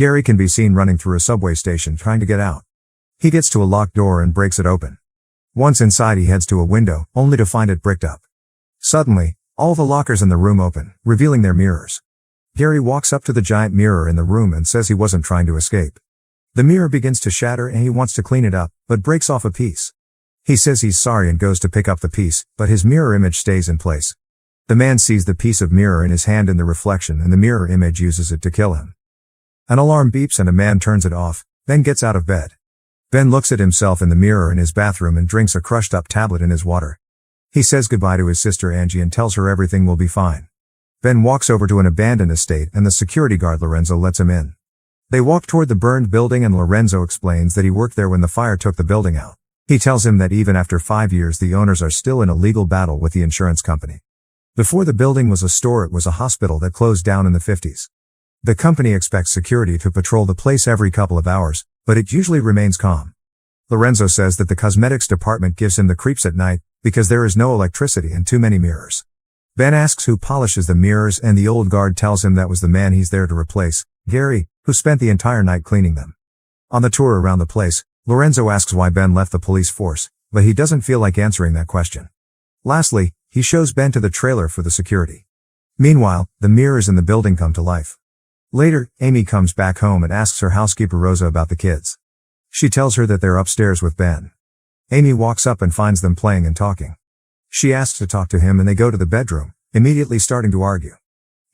Gary can be seen running through a subway station trying to get out. He gets to a locked door and breaks it open. Once inside, he heads to a window, only to find it bricked up. Suddenly, all the lockers in the room open, revealing their mirrors. Gary walks up to the giant mirror in the room and says he wasn't trying to escape. The mirror begins to shatter and he wants to clean it up, but breaks off a piece. He says he's sorry and goes to pick up the piece, but his mirror image stays in place. The man sees the piece of mirror in his hand in the reflection, and the mirror image uses it to kill him. An alarm beeps and a man turns it off, then gets out of bed. Ben looks at himself in the mirror in his bathroom and drinks a crushed up tablet in his water. He says goodbye to his sister Angie and tells her everything will be fine. Ben walks over to an abandoned estate and the security guard Lorenzo lets him in. They walk toward the burned building and Lorenzo explains that he worked there when the fire took the building out. He tells him that even after 5 years the owners are still in a legal battle with the insurance company. Before the building was a store, it was a hospital that closed down in the 50s. The company expects security to patrol the place every couple of hours, but it usually remains calm. Lorenzo says that the cosmetics department gives him the creeps at night because there is no electricity and too many mirrors. Ben asks who polishes the mirrors and the old guard tells him that was the man he's there to replace, Gary, who spent the entire night cleaning them. On the tour around the place, Lorenzo asks why Ben left the police force, but he doesn't feel like answering that question. Lastly, he shows Ben to the trailer for the security. Meanwhile, the mirrors in the building come to life. Later, Amy comes back home and asks her housekeeper Rosa about the kids. She tells her that they're upstairs with Ben. Amy walks up and finds them playing and talking. She asks to talk to him and they go to the bedroom, immediately starting to argue.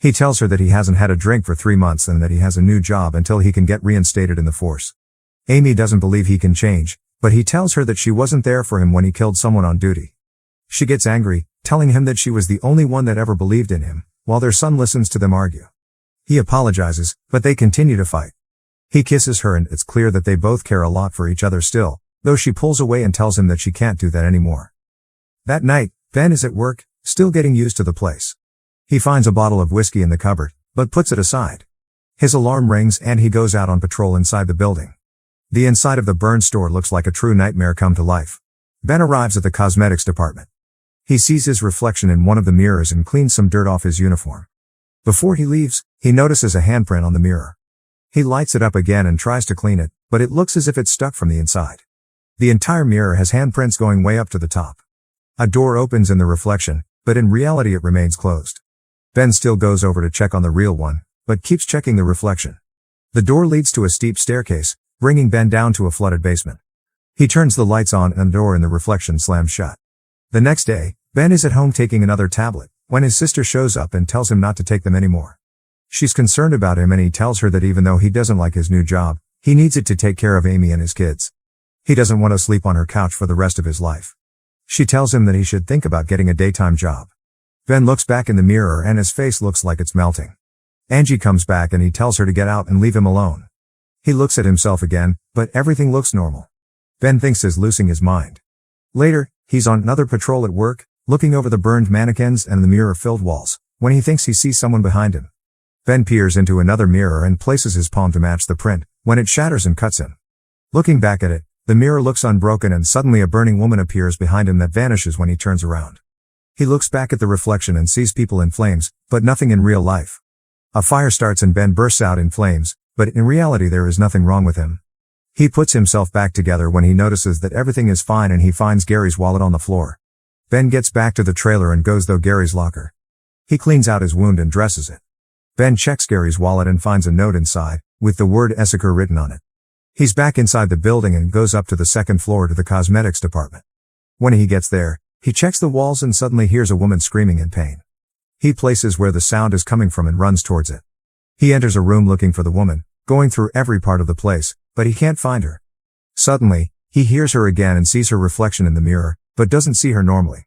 He tells her that he hasn't had a drink for 3 months and that he has a new job until he can get reinstated in the force. Amy doesn't believe he can change, but he tells her that she wasn't there for him when he killed someone on duty. She gets angry, telling him that she was the only one that ever believed in him, while their son listens to them argue. He apologizes, but they continue to fight. He kisses her and it's clear that they both care a lot for each other still, though she pulls away and tells him that she can't do that anymore. That night, Ben is at work, still getting used to the place. He finds a bottle of whiskey in the cupboard, but puts it aside. His alarm rings and he goes out on patrol inside the building. The inside of the burned store looks like a true nightmare come to life. Ben arrives at the cosmetics department. He sees his reflection in one of the mirrors and cleans some dirt off his uniform. Before he leaves, he notices a handprint on the mirror. He lights it up again and tries to clean it, but it looks as if it's stuck from the inside. The entire mirror has handprints going way up to the top. A door opens in the reflection, but in reality it remains closed. Ben still goes over to check on the real one, but keeps checking the reflection. The door leads to a steep staircase, bringing Ben down to a flooded basement. He turns the lights on and the door in the reflection slams shut. The next day, Ben is at home taking another tablet, when his sister shows up and tells him not to take them anymore. She's concerned about him and he tells her that even though he doesn't like his new job, he needs it to take care of Amy and his kids. He doesn't want to sleep on her couch for the rest of his life. She tells him that he should think about getting a daytime job. Ben looks back in the mirror and his face looks like it's melting. Angie comes back and he tells her to get out and leave him alone. He looks at himself again, but everything looks normal. Ben thinks he's losing his mind. Later, he's on another patrol at work, looking over the burned mannequins and the mirror-filled walls, when he thinks he sees someone behind him. Ben peers into another mirror and places his palm to match the print, when it shatters and cuts him. Looking back at it, the mirror looks unbroken and suddenly a burning woman appears behind him that vanishes when he turns around. He looks back at the reflection and sees people in flames, but nothing in real life. A fire starts and Ben bursts out in flames, but in reality there is nothing wrong with him. He puts himself back together when he notices that everything is fine and he finds Gary's wallet on the floor. Ben gets back to the trailer and goes through Gary's locker. He cleans out his wound and dresses it. Ben checks Gary's wallet and finds a note inside, with the word Escalates written on it. He's back inside the building and goes up to the second floor to the cosmetics department. When he gets there, he checks the walls and suddenly hears a woman screaming in pain. He places where the sound is coming from and runs towards it. He enters a room looking for the woman, going through every part of the place, but he can't find her. Suddenly, he hears her again and sees her reflection in the mirror, but doesn't see her normally.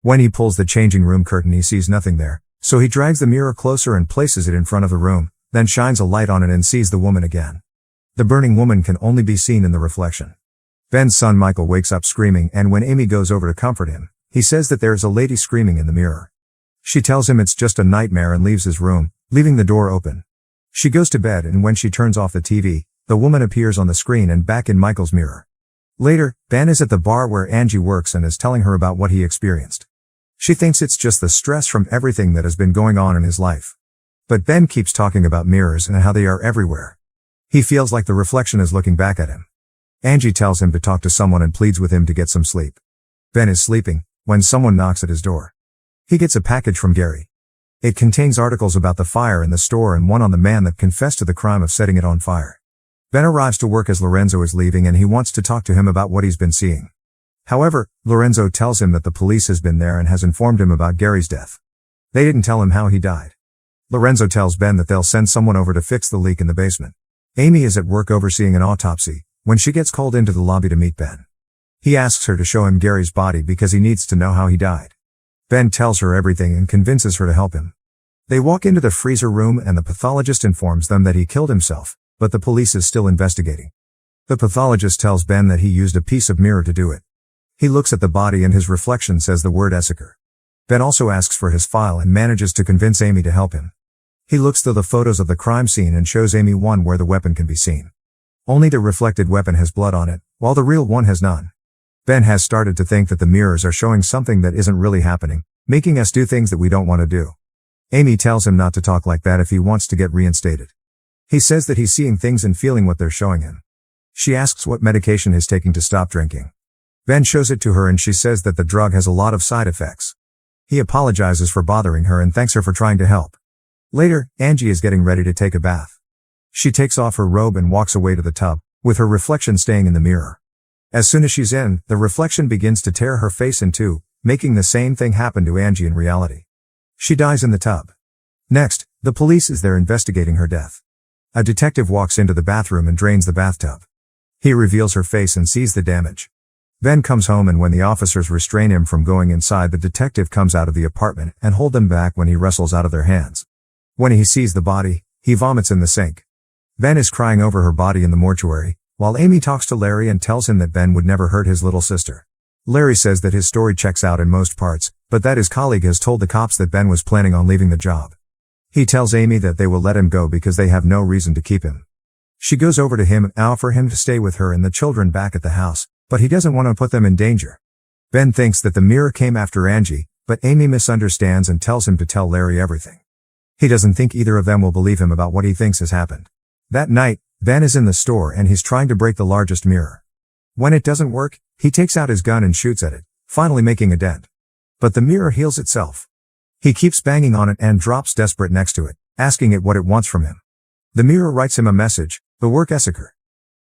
When he pulls the changing room curtain he sees nothing there, so he drags the mirror closer and places it in front of the room, then shines a light on it and sees the woman again. The burning woman can only be seen in the reflection. Ben's son Michael wakes up screaming and when Amy goes over to comfort him, he says that there is a lady screaming in the mirror. She tells him it's just a nightmare and leaves his room, leaving the door open. She goes to bed and when she turns off the TV, the woman appears on the screen and back in Michael's mirror. Later, Ben is at the bar where Angie works and is telling her about what he experienced. She thinks it's just the stress from everything that has been going on in his life. But Ben keeps talking about mirrors and how they are everywhere. He feels like the reflection is looking back at him. Angie tells him to talk to someone and pleads with him to get some sleep. Ben is sleeping when someone knocks at his door. He gets a package from Gary. It contains articles about the fire in the store and one on the man that confessed to the crime of setting it on fire. Ben arrives to work as Lorenzo is leaving and he wants to talk to him about what he's been seeing. However, Lorenzo tells him that the police has been there and has informed him about Gary's death. They didn't tell him how he died. Lorenzo tells Ben that they'll send someone over to fix the leak in the basement. Amy is at work overseeing an autopsy when she gets called into the lobby to meet Ben. He asks her to show him Gary's body because he needs to know how he died. Ben tells her everything and convinces her to help him. They walk into the freezer room and the pathologist informs them that he killed himself, but the police is still investigating. The pathologist tells Ben that he used a piece of mirror to do it. He looks at the body and his reflection says the word escalates. Ben also asks for his file and manages to convince Amy to help him. He looks through the photos of the crime scene and shows Amy one where the weapon can be seen. Only the reflected weapon has blood on it, while the real one has none. Ben has started to think that the mirrors are showing something that isn't really happening, making us do things that we don't want to do. Amy tells him not to talk like that if he wants to get reinstated. He says that he's seeing things and feeling what they're showing him. She asks what medication he's taking to stop drinking. Ben shows it to her and she says that the drug has a lot of side effects. He apologizes for bothering her and thanks her for trying to help. Later, Angie is getting ready to take a bath. She takes off her robe and walks away to the tub, with her reflection staying in the mirror. As soon as she's in, the reflection begins to tear her face in two, making the same thing happen to Angie in reality. She dies in the tub. Next, the police is there investigating her death. A detective walks into the bathroom and drains the bathtub. He reveals her face and sees the damage. Ben comes home and when the officers restrain him from going inside, the detective comes out of the apartment and hold them back when he wrestles out of their hands. When he sees the body, he vomits in the sink. Ben is crying over her body in the mortuary, while Amy talks to Larry and tells him that Ben would never hurt his little sister. Larry says that his story checks out in most parts, but that his colleague has told the cops that Ben was planning on leaving the job. He tells Amy that they will let him go because they have no reason to keep him. She goes over to him and offers him to stay with her and the children back at the house, but he doesn't want to put them in danger. Ben thinks that the mirror came after Angie, but Amy misunderstands and tells him to tell Larry everything. He doesn't think either of them will believe him about what he thinks has happened. That night, Ben is in the store and he's trying to break the largest mirror. When it doesn't work, he takes out his gun and shoots at it, finally making a dent. But the mirror heals itself. He keeps banging on it and drops desperate next to it, asking it what it wants from him. The mirror writes him a message, the work escalates.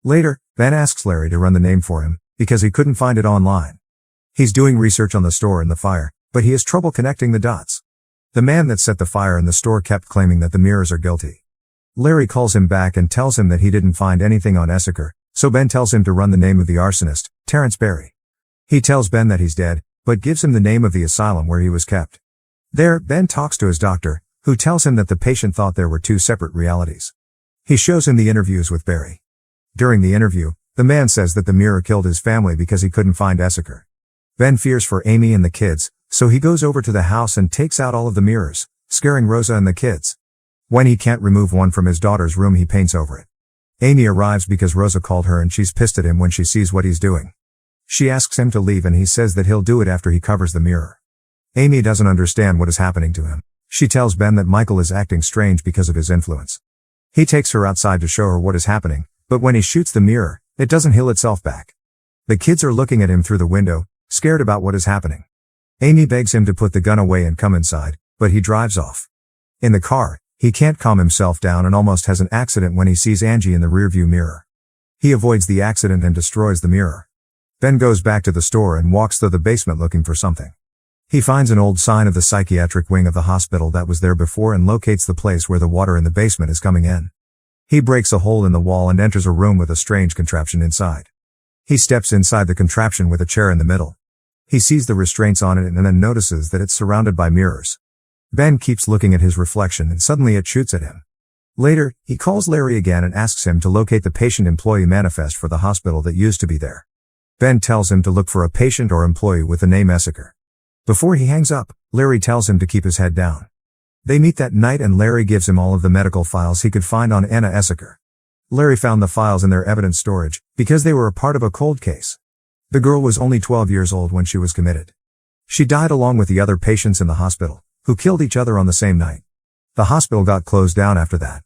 Later, Ben asks Larry to run the name for him, because he couldn't find it online. He's doing research on the store and the fire, but he has trouble connecting the dots. The man that set the fire in the store kept claiming that the mirrors are guilty. Larry calls him back and tells him that he didn't find anything on escalates, so Ben tells him to run the name of the arsonist, Terrence Berry. He tells Ben that he's dead, but gives him the name of the asylum where he was kept. There, Ben talks to his doctor, who tells him that the patient thought there were two separate realities. He shows him the interviews with Berry. During the interview, the man says that the mirror killed his family because he couldn't find escalates. Ben fears for Amy and the kids, so he goes over to the house and takes out all of the mirrors, scaring Rosa and the kids. When he can't remove one from his daughter's room, he paints over it. Amy arrives because Rosa called her and she's pissed at him when she sees what he's doing. She asks him to leave and he says that he'll do it after he covers the mirror. Amy doesn't understand what is happening to him. She tells Ben that Michael is acting strange because of his influence. He takes her outside to show her what is happening, but when he shoots the mirror, it doesn't heal itself back. The kids are looking at him through the window, scared about what is happening. Amy begs him to put the gun away and come inside, but he drives off. In the car, he can't calm himself down and almost has an accident when he sees Angie in the rearview mirror. He avoids the accident and destroys the mirror. Ben goes back to the store and walks through the basement looking for something. He finds an old sign of the psychiatric wing of the hospital that was there before and locates the place where the water in the basement is coming in. He breaks a hole in the wall and enters a room with a strange contraption inside. He steps inside the contraption with a chair in the middle. He sees the restraints on it and then notices that it's surrounded by mirrors. Ben keeps looking at his reflection and suddenly it shoots at him. Later, he calls Larry again and asks him to locate the patient employee manifest for the hospital that used to be there. Ben tells him to look for a patient or employee with the name escalates. Before he hangs up, Larry tells him to keep his head down. They meet that night and Larry gives him all of the medical files he could find on Anna Esseker. Larry found the files in their evidence storage, because they were a part of a cold case. The girl was only 12 years old when she was committed. She died along with the other patients in the hospital, who killed each other on the same night. The hospital got closed down after that.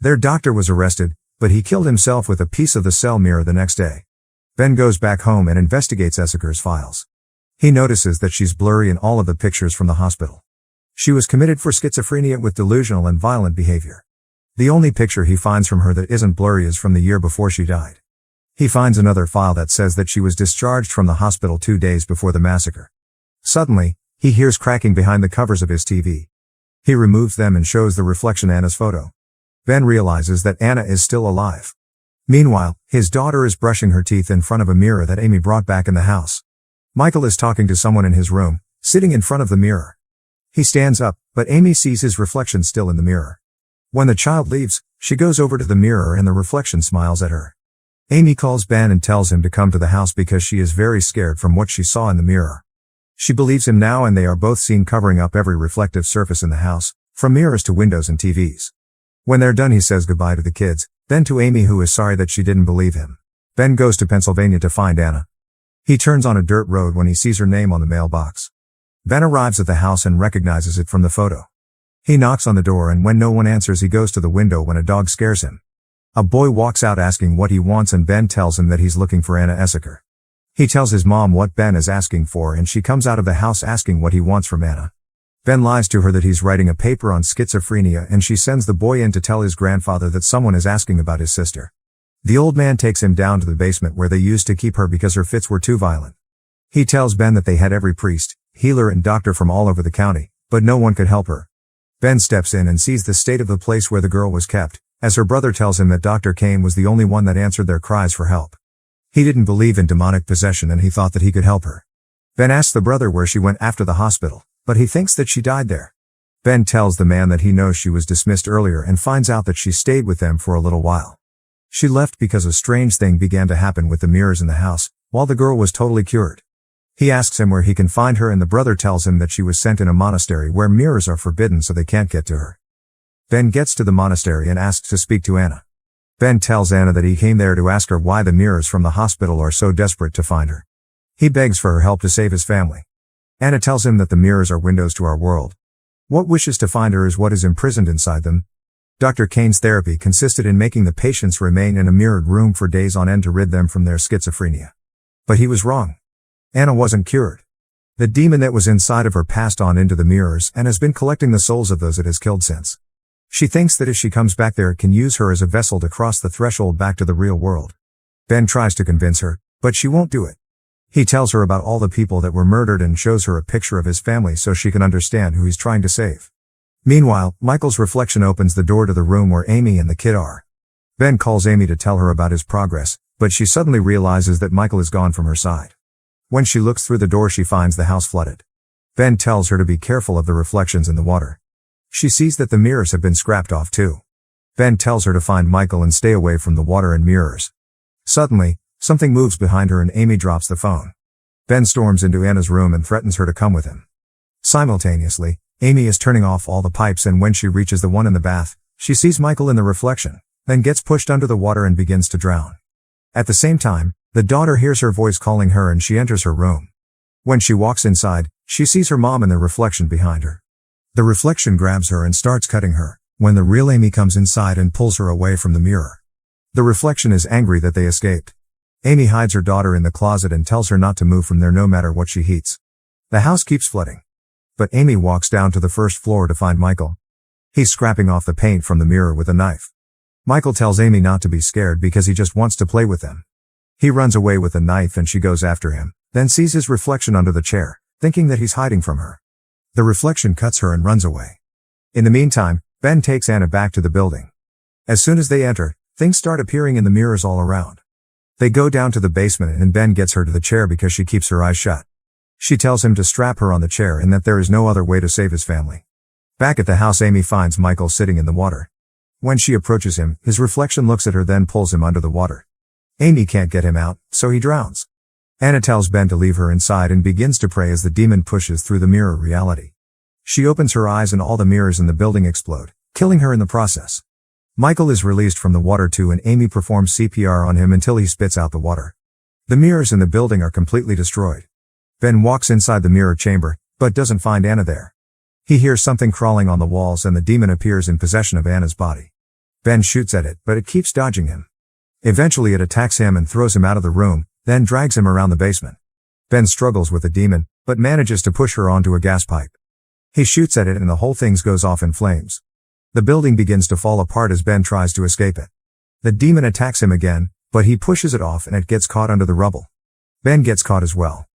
Their doctor was arrested, but he killed himself with a piece of the cell mirror the next day. Ben goes back home and investigates Esseker's files. He notices that she's blurry in all of the pictures from the hospital. She was committed for schizophrenia with delusional and violent behavior. The only picture he finds from her that isn't blurry is from the year before she died. He finds another file that says that she was discharged from the hospital 2 days before the massacre. Suddenly, he hears cracking behind the covers of his TV. He removes them and shows the reflection Anna's photo. Ben realizes that Anna is still alive. Meanwhile, his daughter is brushing her teeth in front of a mirror that Amy brought back in the house. Michael is talking to someone in his room, sitting in front of the mirror. He stands up, but Amy sees his reflection still in the mirror. When the child leaves, she goes over to the mirror and the reflection smiles at her. Amy calls Ben and tells him to come to the house because she is very scared from what she saw in the mirror. She believes him now and they are both seen covering up every reflective surface in the house, from mirrors to windows and TVs. When they're done he says goodbye to the kids, then to Amy who is sorry that she didn't believe him. Ben goes to Pennsylvania to find Anna. He turns on a dirt road when he sees her name on the mailbox. Ben arrives at the house and recognizes it from the photo. He knocks on the door and when no one answers he goes to the window when a dog scares him. A boy walks out asking what he wants and Ben tells him that he's looking for Anna Esseker. He tells his mom what Ben is asking for and she comes out of the house asking what he wants from Anna. Ben lies to her that he's writing a paper on schizophrenia and she sends the boy in to tell his grandfather that someone is asking about his sister. The old man takes him down to the basement where they used to keep her because her fits were too violent. He tells Ben that they had every priest, healer and doctor from all over the county, but no one could help her. Ben steps in and sees the state of the place where the girl was kept, as her brother tells him that Dr. Kane was the only one that answered their cries for help. He didn't believe in demonic possession and he thought that he could help her. Ben asks the brother where she went after the hospital, but he thinks that she died there. Ben tells the man that he knows she was dismissed earlier and finds out that she stayed with them for a little while. She left because a strange thing began to happen with the mirrors in the house, while the girl was totally cured. He asks him where he can find her and the brother tells him that she was sent in a monastery where mirrors are forbidden so they can't get to her. Ben gets to the monastery and asks to speak to Anna. Ben tells Anna that he came there to ask her why the mirrors from the hospital are so desperate to find her. He begs for her help to save his family. Anna tells him that the mirrors are windows to our world. What wishes to find her is what is imprisoned inside them. Dr. Kane's therapy consisted in making the patients remain in a mirrored room for days on end to rid them from their schizophrenia. But he was wrong. Anna wasn't cured. The demon that was inside of her passed on into the mirrors and has been collecting the souls of those it has killed since. She thinks that if she comes back there it can use her as a vessel to cross the threshold back to the real world. Ben tries to convince her, but she won't do it. He tells her about all the people that were murdered and shows her a picture of his family so she can understand who he's trying to save. Meanwhile, Michael's reflection opens the door to the room where Amy and the kid are. Ben calls Amy to tell her about his progress, but she suddenly realizes that Michael is gone from her side. When she looks through the door she finds the house flooded. Ben tells her to be careful of the reflections in the water. She sees that the mirrors have been scrapped off too. Ben tells her to find Michael and stay away from the water and mirrors. Suddenly, something moves behind her and Amy drops the phone. Ben storms into Anna's room and threatens her to come with him. Simultaneously, Amy is turning off all the pipes and when she reaches the one in the bath, she sees Michael in the reflection, then gets pushed under the water and begins to drown. At the same time, the daughter hears her voice calling her and she enters her room. When she walks inside, she sees her mom in the reflection behind her. The reflection grabs her and starts cutting her, when the real Amy comes inside and pulls her away from the mirror. The reflection is angry that they escaped. Amy hides her daughter in the closet and tells her not to move from there no matter what she heats. The house keeps flooding. But Amy walks down to the first floor to find Michael. He's scrapping off the paint from the mirror with a knife. Michael tells Amy not to be scared because he just wants to play with them. He runs away with the knife and she goes after him, then sees his reflection under the chair, thinking that he's hiding from her. The reflection cuts her and runs away. In the meantime, Ben takes Anna back to the building. As soon as they enter, things start appearing in the mirrors all around. They go down to the basement and Ben gets her to the chair because she keeps her eyes shut. She tells him to strap her on the chair and that there is no other way to save his family. Back at the house Amy finds Michael sitting in the water. When she approaches him, his reflection looks at her then pulls him under the water. Amy can't get him out, so he drowns. Anna tells Ben to leave her inside and begins to pray as the demon pushes through the mirror reality. She opens her eyes and all the mirrors in the building explode, killing her in the process. Michael is released from the water too and Amy performs CPR on him until he spits out the water. The mirrors in the building are completely destroyed. Ben walks inside the mirror chamber, but doesn't find Anna there. He hears something crawling on the walls and the demon appears in possession of Anna's body. Ben shoots at it, but it keeps dodging him. Eventually it attacks him and throws him out of the room, then drags him around the basement. Ben struggles with the demon, but manages to push her onto a gas pipe. He shoots at it and the whole thing goes off in flames. The building begins to fall apart as Ben tries to escape it. The demon attacks him again, but he pushes it off and it gets caught under the rubble. Ben gets caught as well.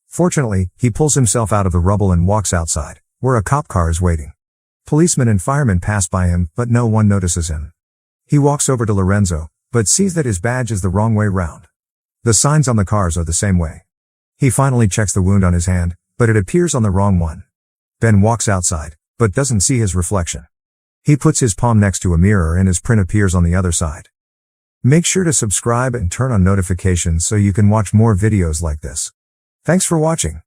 Fortunately, he pulls himself out of the rubble and walks outside, where a cop car is waiting. Policemen and firemen pass by him, but no one notices him. He walks over to Lorenzo, but sees that his badge is the wrong way round. The signs on the cars are the same way. He finally checks the wound on his hand, but it appears on the wrong one. Ben walks outside, but doesn't see his reflection. He puts his palm next to a mirror and his print appears on the other side. Make sure to subscribe and turn on notifications so you can watch more videos like this. Thanks for watching.